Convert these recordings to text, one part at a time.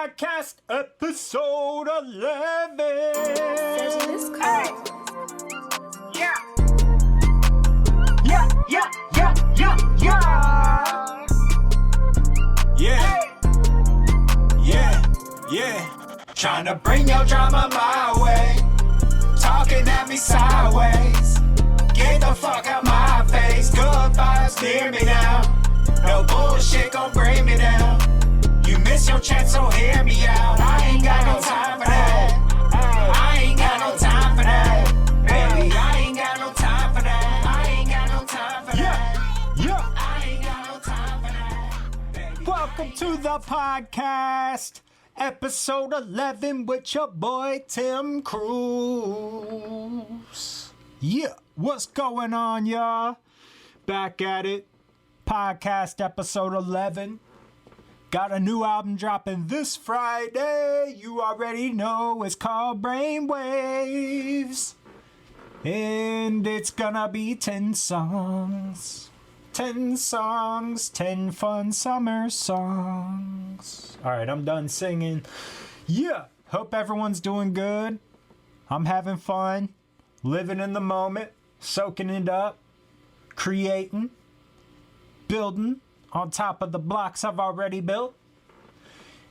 podcast, episode 11. Hey. Yeah. Trying to bring your drama my way. Talking at me sideways. Get the fuck out my face. Good vibes near me now. No bullshit gon' bring me down. You miss your chance, so hear me out. I ain't got no time for that. I ain't got no time for that. Baby, I ain't got no time for that. I ain't got no time for that. Yeah. I ain't got no time for that. Baby, welcome to the podcast. Episode 11 with your boy Tim Cruize. Yeah, what's going on, y'all? Back at it. Podcast episode 11. Got a new album dropping this Friday. You already know it's called Brainwaves. And it's gonna be 10 songs. 10 songs, 10 fun summer songs. Alright, I'm done singing. Yeah, hope everyone's doing good. I'm having fun, living in the moment, soaking it up, creating, building on top of the blocks I've already built.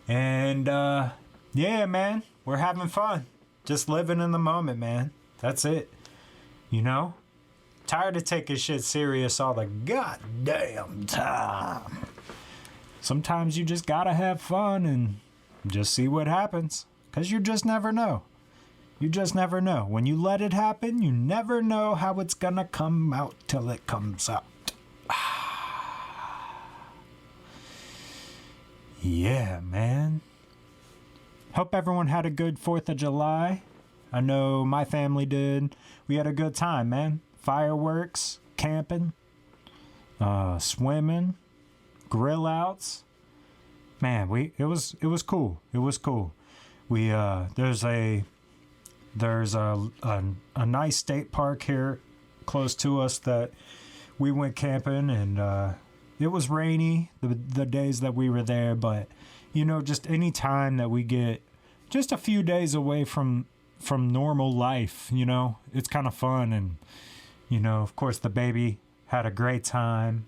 And, yeah, man, we're having fun. Just living in the moment, man. That's it. You know? Tired of taking shit serious all the goddamn time. Sometimes you just gotta have fun and just see what happens. Because you just never know. You just never know. When you let it happen, you never know how it's gonna come out till it comes out. Yeah, man. Hope everyone had a good 4th of July. I know my family did. We had a good time, man. Fireworks, camping, swimming, grill outs. Man, it was cool. It was cool. We there's a nice state park here close to us that we went camping, and it was rainy the days that we were there, but you know, just any time that we get just a few days away from normal life, you know, it's kind of fun. And you know, of course, the baby had a great time.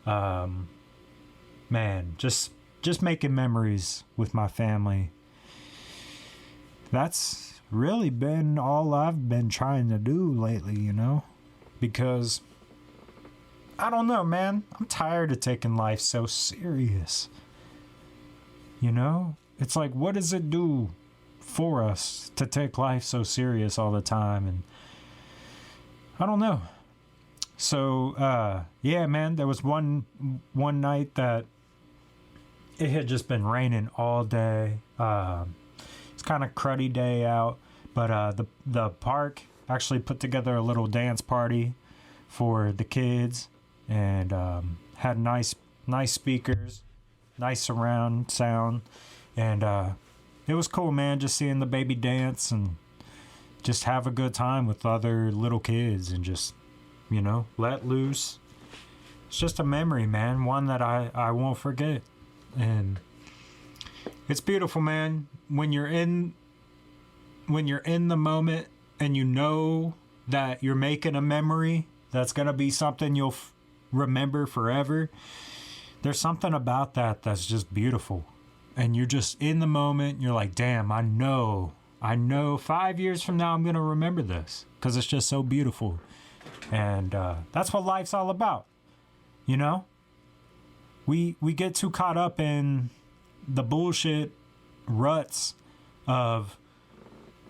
Man, just making memories with my family. That's really been all I've been trying to do lately, you know? Because, I don't know, man. I'm tired of taking life so serious. You know? It's like, what does it do for us to take life so serious all the time? And I don't know. So, yeah, man, there was one night that it had just been raining all day. It's kind of cruddy day out, but the park actually put together a little dance party for the kids, and had nice speakers, nice surround sound, and it was cool, man, just seeing the baby dance and just have a good time with other little kids and just, you know, let loose. It's just a memory, man, one that I won't forget. And it's beautiful, man, when you're in the moment and you know that you're making a memory that's going to be something you'll remember forever. There's something about that that's just beautiful. And you're just in the moment, you're like, damn, I know 5 years from now I'm going to remember this because it's just so beautiful. And that's what life's all about, you know? We get too caught up in the bullshit ruts of,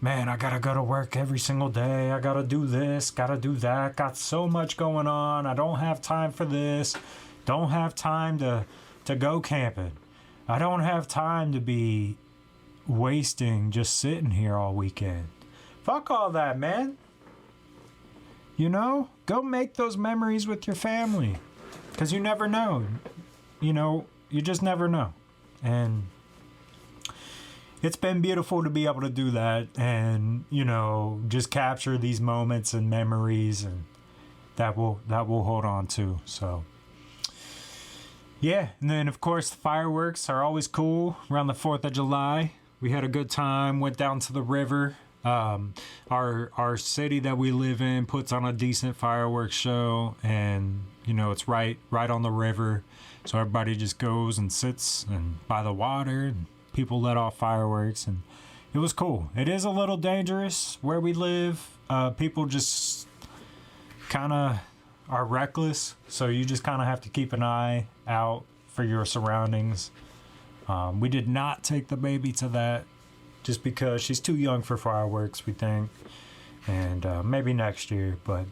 man, I got to go to work every single day. I got to do this, got to do that. Got so much going on. I don't have time for this. Don't have time to go camping. I don't have time to be wasting just sitting here all weekend. Fuck all that, man. You know, go make those memories with your family, because you never know. You know, you just never know. And it's been beautiful to be able to do that and, you know, just capture these moments and memories, and that will hold on to. So Yeah, and then of course the fireworks are always cool around the 4th of July. We had a good time, went down to the river. Our city that we live in puts on a decent fireworks show, and it's right on the river, so everybody just goes and sits and by the water, and people let off fireworks, and it was cool. It is a little dangerous where we live. People just kind of are reckless, so you just kind of have to keep an eye out for your surroundings. We did not take the baby to that just because she's too young for fireworks, we think, and maybe next year, but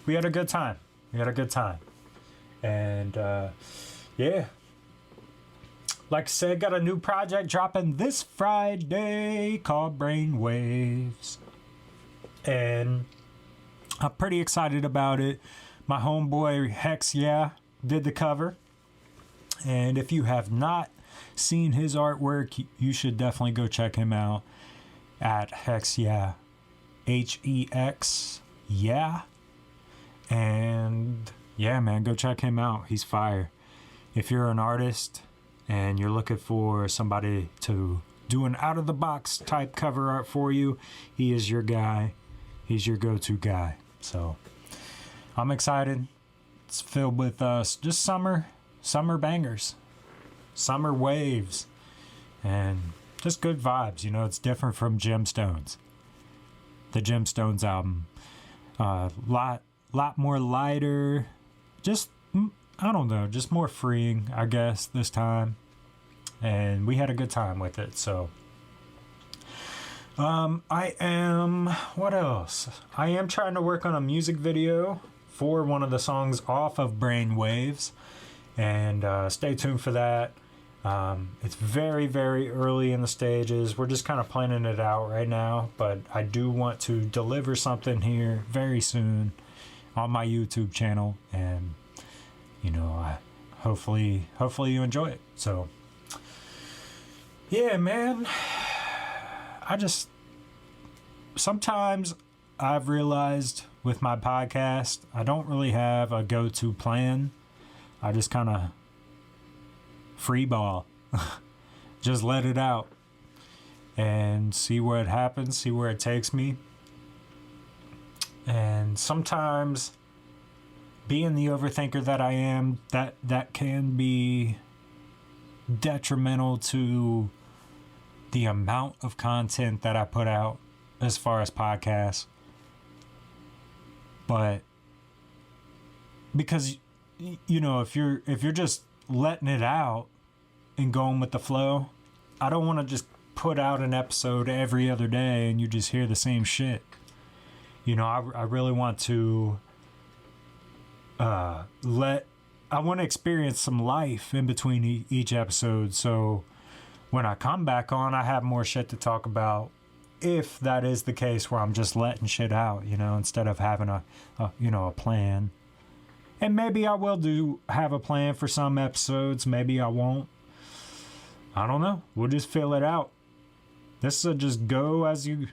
we had a good time. And yeah, like I said, got a new project dropping this Friday called Brainwaves, and I'm pretty excited about it. My homeboy Hex Yeah did the cover, and if you have not seen his artwork, you should definitely go check him out at Hex Yeah, Hex Yeah. And yeah, man, go check him out. He's fire. If you're an artist and you're looking for somebody to do an out of the box type cover art for you, he is your guy. He's your go-to guy. So I'm excited. It's filled with just summer bangers, summer waves, and just good vibes. It's different from Gemstones. The Gemstones album, lot more lighter. Just I don't know, just more freeing, I guess, this time. And we had a good time with it. So what else? I am trying to work on a music video for one of the songs off of Brainwaves, and stay tuned for that. It's very, very early in the stages. We're just kind of planning it out right now, but I do want to deliver something here very soon on my YouTube channel, and hopefully you enjoy it. So yeah, man, sometimes I've realized with my podcast, I don't really have a go-to plan. I just kind of free ball. Just let it out and see where it happens, see where it takes me. And sometimes, being the overthinker that I am, that can be detrimental to the amount of content that I put out as far as podcasts. But because if you're just letting it out and going with the flow, I don't want to just put out an episode every other day and you just hear the same shit. I really want to I want to experience some life in between each episode, so when I come back on, I have more shit to talk about, if that is the case where I'm just letting shit out, instead of having a plan. And maybe I will have a plan for some episodes, maybe I won't. I don't know. We'll just fill it out. This will just go as you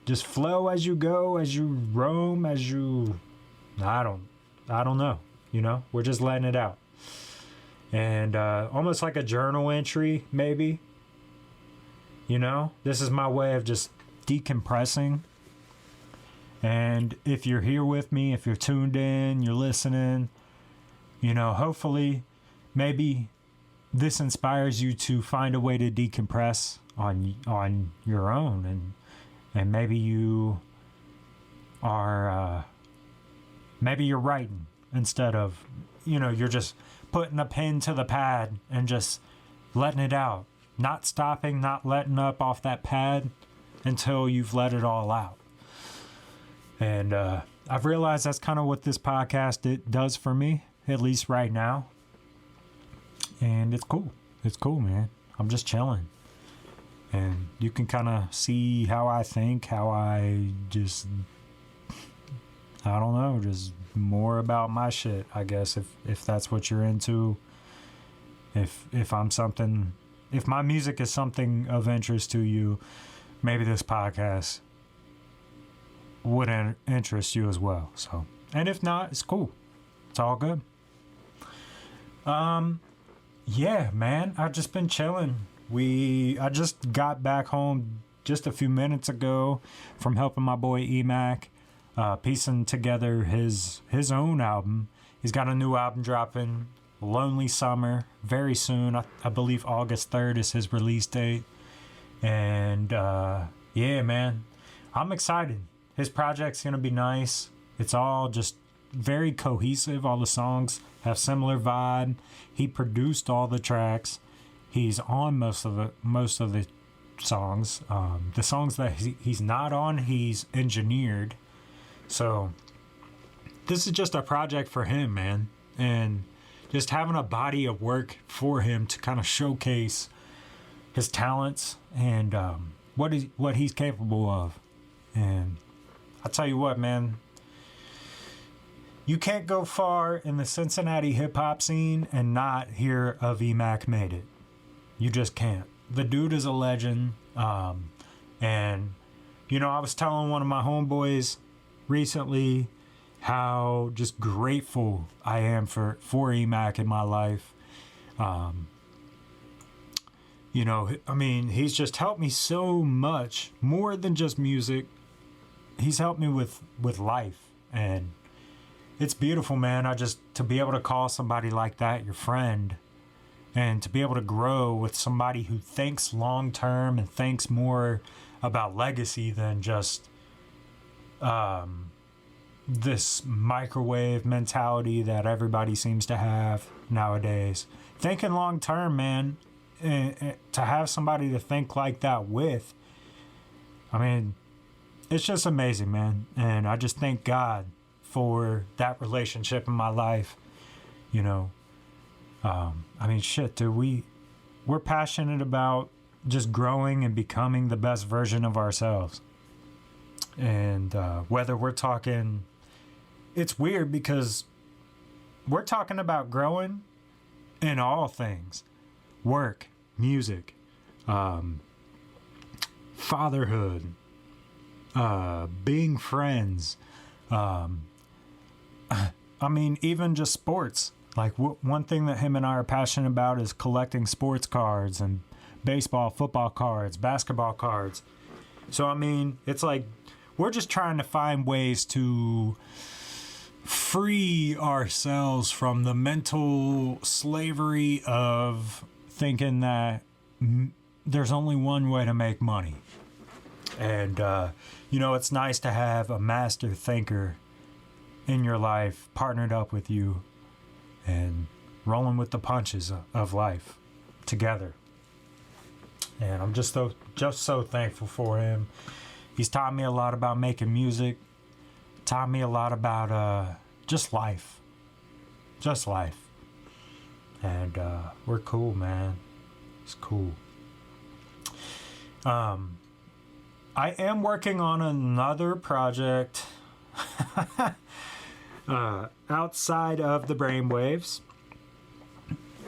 just flow as you go, as you roam, as you I don't know. We're just letting it out. And almost like a journal entry, maybe. This is my way of just decompressing. And if you're here with me, if you're tuned in, you're listening, hopefully, maybe this inspires you to find a way to decompress on your own, and maybe you are maybe you're writing instead of you're just putting a pen to the pad and just letting it out, not stopping, not letting up off that pad until you've let it all out. And I've realized that's kind of what this podcast does for me, at least right now. And it's cool. It's cool, man. I'm just chilling. And you can kind of see how I think, how I just, I don't know, just more about my shit, I guess, if that's what you're into. If my music is something of interest to you, maybe this podcast would interest you as well. So, and if not, it's cool. It's all good. Yeah, man, I've just been chilling. I just got back home just a few minutes ago from helping my boy Emac piecing together his own album. He's got a new album dropping, Lonely Summer, very soon. I believe August 3rd is his release date. And yeah, man, I'm excited. His project's gonna be nice. It's all just very cohesive. All the songs have similar vibe. He produced all the tracks. He's on most of the songs. The songs that he's not on, he's engineered. So this is just a project for him, man, and just having a body of work for him to kind of showcase his talents and what he's capable of. And I tell you what, man, you can't go far in the Cincinnati hip hop scene and not hear of Emac Made It. You just can't. The dude is a legend. And you know, I was telling one of my homeboys recently how just grateful I am for Emac in my life. You know, I mean, he's just helped me so much, more than just music. He's helped me with life, and it's beautiful, man. To be able to call somebody like that your friend, and to be able to grow with somebody who thinks long term and thinks more about legacy than just this microwave mentality that everybody seems to have nowadays. Thinking long term, man, and to have somebody to think like that with, I mean, it's just amazing, man. And I just thank God for that relationship in my life. You know, I mean, shit, dude, we're passionate about just growing and becoming the best version of ourselves. And whether we're talking, it's weird because we're talking about growing in all things: work, music, fatherhood, being friends. I mean, even just sports. Like one thing that him and I are passionate about is collecting sports cards and baseball, football cards, basketball cards. So, I mean, it's like we're just trying to find ways to free ourselves from the mental slavery of thinking that there's only one way to make money. And, you know, it's nice to have a master thinker in your life partnered up with you and rolling with the punches of life together. And I'm just so thankful for him. He's taught me a lot about making music, taught me a lot about just life. And we're cool, man. It's cool. I am working on another project outside of the Brainwaves.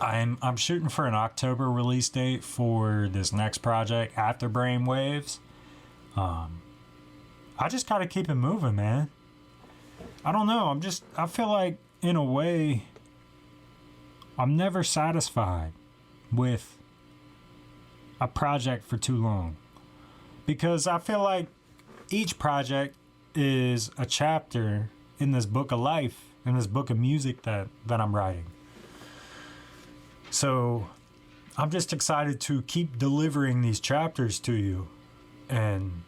I'm shooting for an October release date for this next project after Brainwaves. I just gotta keep it moving, man. I don't know. I feel like, in a way, I'm never satisfied with a project for too long. Because I feel like each project is a chapter in this book of life, in this book of music that I'm writing. So I'm just excited to keep delivering these chapters to you. And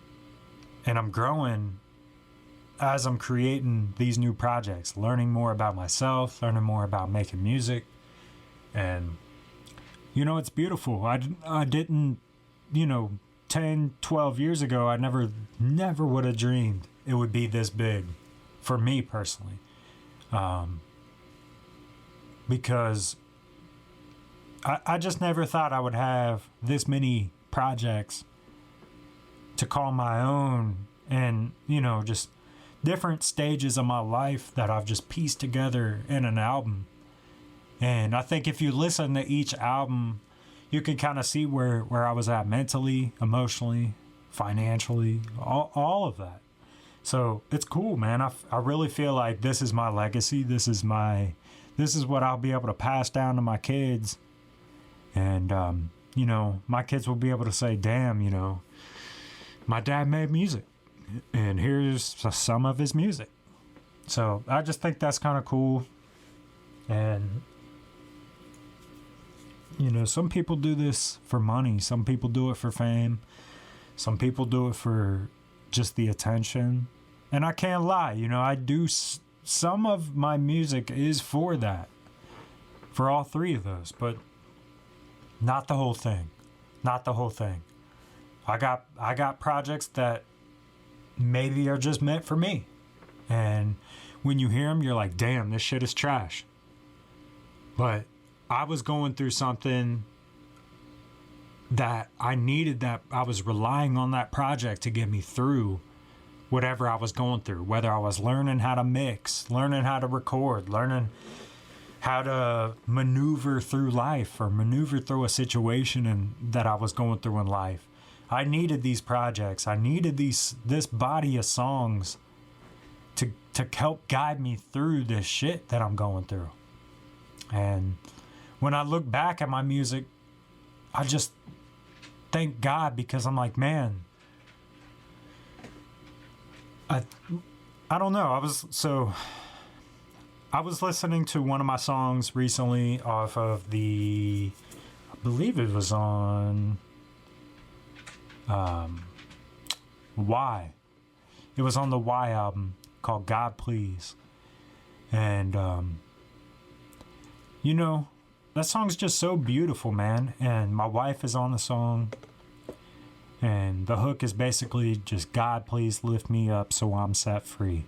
I'm growing as I'm creating these new projects, learning more about myself, learning more about making music. And, you know, it's beautiful. I didn't, you know, 10, 12 years ago, I never would have dreamed it would be this big for me personally. Because I just never thought I would have this many projects to call my own, and, you know, just different stages of my life that I've just pieced together in an album. And I think if you listen to each album, you can kind of see where I was at mentally, emotionally, financially, all of that. So it's cool, man. I really feel like this is my legacy. This is this is what I'll be able to pass down to my kids. And, my kids will be able to say, damn, my dad made music. And here's some of his music. So I just think that's kind of cool. And, some people do this for money. Some people do it for fame. Some people do it for just the attention. And I can't lie, I do, some of my music is for that. For all three of those. But not the whole thing. Not the whole thing. I got projects that maybe are just meant for me. And when you hear them, you're like, damn, this shit is trash. But I was going through something that I needed, that I was relying on that project to get me through whatever I was going through. Whether I was learning how to mix, learning how to record, learning how to maneuver through life or maneuver through a situation that I was going through in life. I needed these projects. I needed this body of songs to help guide me through this shit that I'm going through. And when I look back at my music, I just thank God, because I'm like, man, I don't know. I was listening to one of my songs recently off of I believe it was on Why. It was on the Why album called God Please. And, that song's just so beautiful, man. And my wife is on the song. And the hook is basically just, God, please lift me up so I'm set free.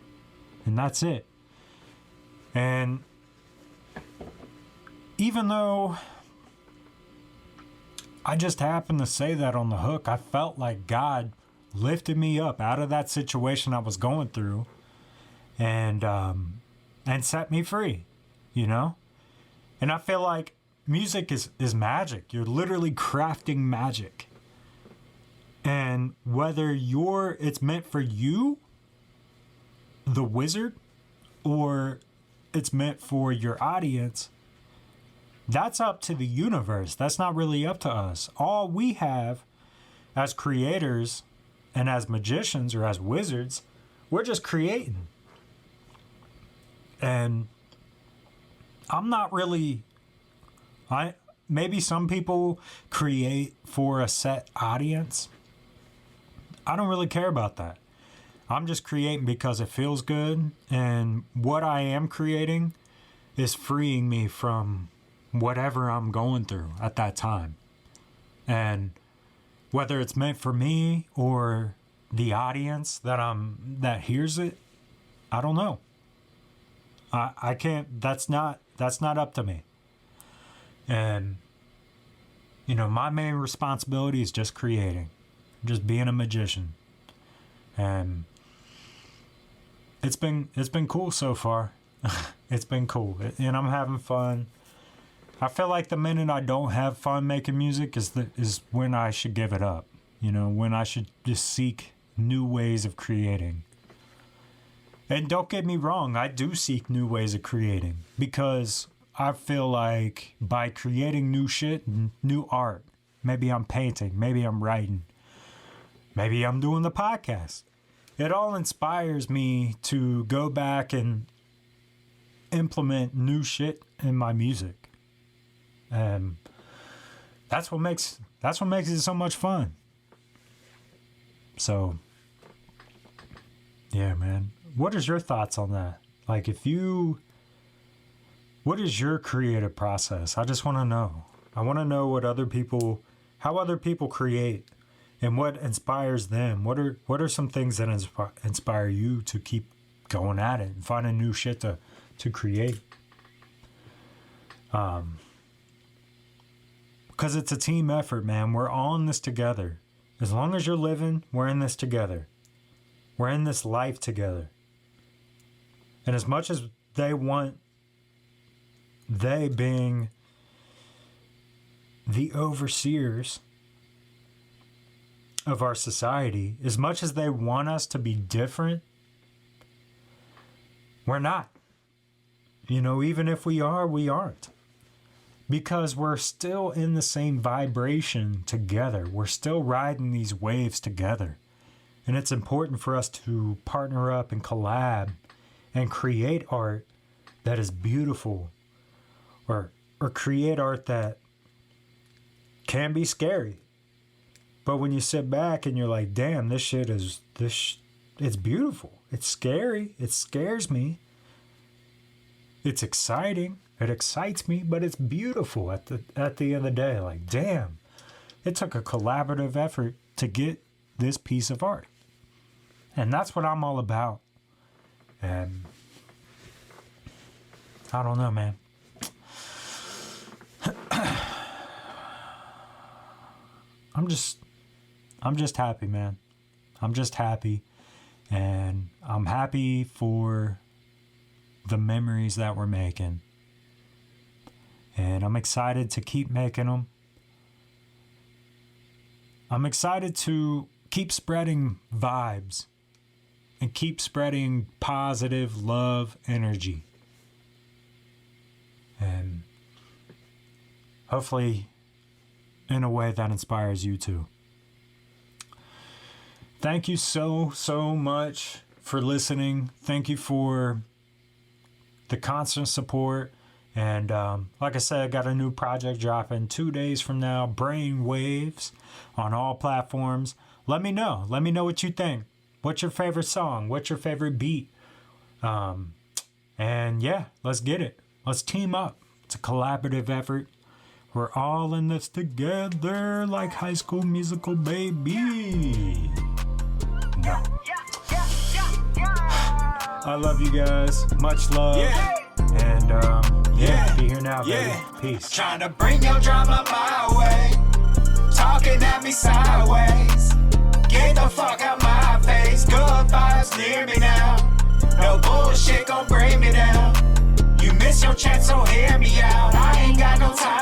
And that's it. And even though I just happened to say that on the hook, I felt like God lifted me up out of that situation I was going through and set me free, And I feel like music is magic. You're literally crafting magic. And whether it's meant for you, the wizard, or it's meant for your audience, that's up to the universe. That's not really up to us. All we have as creators and as magicians or as wizards, we're just creating. And I'm not really, maybe some people create for a set audience. I don't really care about that. I'm just creating because it feels good, and what I am creating is freeing me from whatever I'm going through at that time. And whether it's meant for me or the audience that hears it, I don't know. I can't, that's not up to me. And my main responsibility is just creating, just being a magician. And it's been cool so far. It's been cool, and I'm having fun. I feel like the minute I don't have fun making music is when I should give it up. When I should just seek new ways of creating. And don't get me wrong, I do seek new ways of creating, because I feel like by creating new shit, new art, maybe I'm painting, maybe I'm writing, maybe I'm doing the podcast. It all inspires me to go back and implement new shit in my music. And that's what makes it so much fun. So, yeah, man. What is your thoughts on that? Like, what is your creative process? I just want to know. I want to know how other people create. And what inspires them? What are some things that inspire you to keep going at it and finding new shit to create? Because it's a team effort, man. We're all in this together. As long as you're living, we're in this together. We're in this life together. And as much as they being the overseers of our society, as much as they want us to be different, we're not. You know, even if we are, we aren't. Because we're still in the same vibration together. We're still riding these waves together. And it's important for us to partner up and collab and create art that is beautiful. Or create art that can be scary. But when you sit back and you're like, damn, this shit is, it's beautiful. It's scary. It scares me. It's exciting. It excites me, but it's beautiful at the end of the day. Like, damn, it took a collaborative effort to get this piece of art. And that's what I'm all about. And I don't know, man. I'm just happy, man. I'm just happy. And I'm happy for the memories that we're making. And I'm excited to keep making them. I'm excited to keep spreading vibes and keep spreading positive love energy. And hopefully in a way that inspires you too. Thank you so much for listening. Thank you for the constant support. And like I said, I got a new project dropping 2 days from now, Brain Waves, on all platforms. Let me know. Let me know what you think. What's your favorite song? What's your favorite beat? And yeah, let's get it. Let's team up. It's a collaborative effort. We're all in this together like High School Musical, baby. No. I love you guys. Much love. Yeah. And be here now, baby. Peace. Trying to bring your drama my way. Talking at me sideways. Get the fuck out my face. Good vibes near me now. No bullshit gon' bring me down. You miss your chance, so hear me out. I ain't got no time